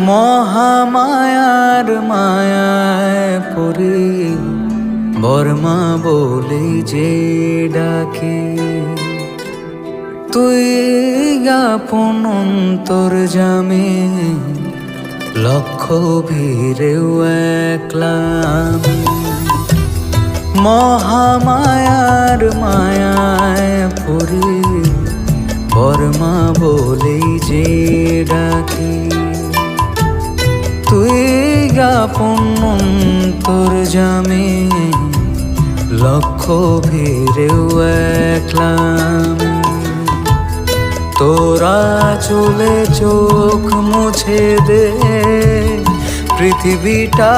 মহামায়ার মায়ায় পড়ি বর্মা বলে যে ডাকে, তুই আপন অন্তর্যামে লক্ষ ভিড়েও একলা আমি। মহামায়ার মায়ায় পড়ি বর্মা বলে যে ডাকে, তুই আপন অন্তর্যামে লক্ষ ভিড়েও একলা আমি। তোরা চলে চোখ মুছে দে, পৃথিবীটা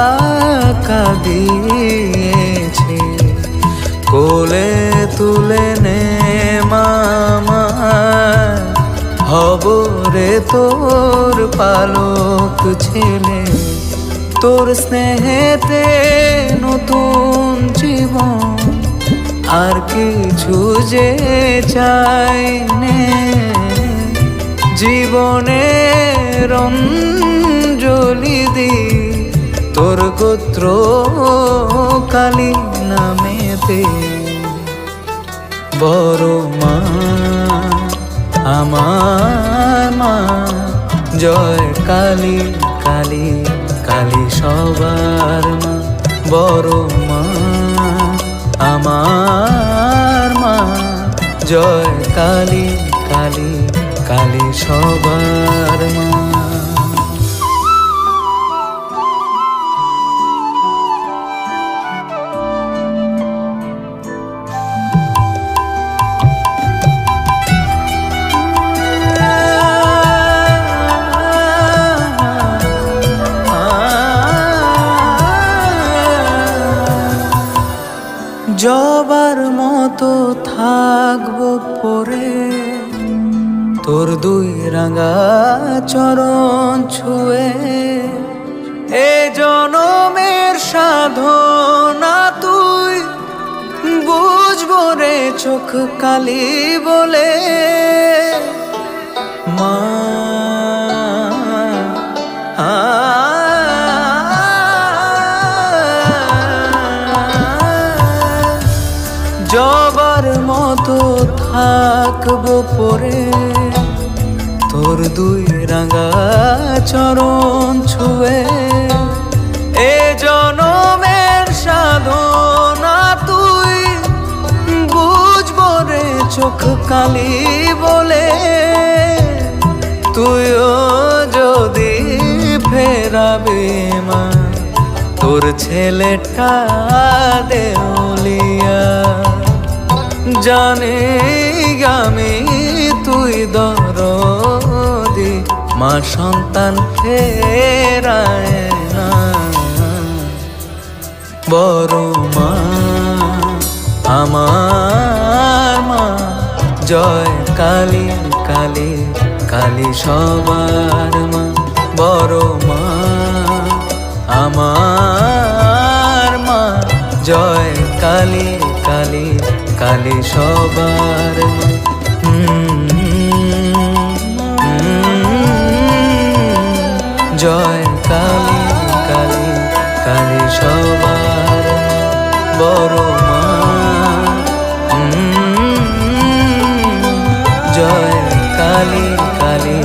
কাঁদিয়েছে, কোলে তুলে নে মামা, হব রে তোর পালক ছেলে। তোর স্নেহেতে নতুন জীবন, আর কিছু যে চাই নে, জীবনের অঞ্জলি দি তোর গোত্র কালী নামেতে। বড় মা আমার মা, জয় কালী কালী কালী সবার মা। বড় মা আমার মা, জয় কালী কালী কালী সবার মা। জবার মতো থাকবো পরে তোর দুই রাঙা চরণ ছুঁয়ে। এ জনমের সাধনা তুই বুঝবো রে চোখ কালি বলে। মা জবার মতো থাকবো পরে তোর দুই রাঙা চরণ ছুঁয়ে। এ জনমের সাধনা তুই বুঝবো রে চোখ কালি বলে। তুইও যদি ফেরাবে মা, তোর ছেলেটা দেউলিয়া, জানে আমি তুই দরদি মা, সন্তান ফেরায় না। বড় মা আমার মা, জয় কালী কালী কালী সবার মা। বড় মা আমার মা, জয় কালী কালী কালী সবার মা। জয় কালী কালী কালী সবার বড় মা। জয় কালী কালী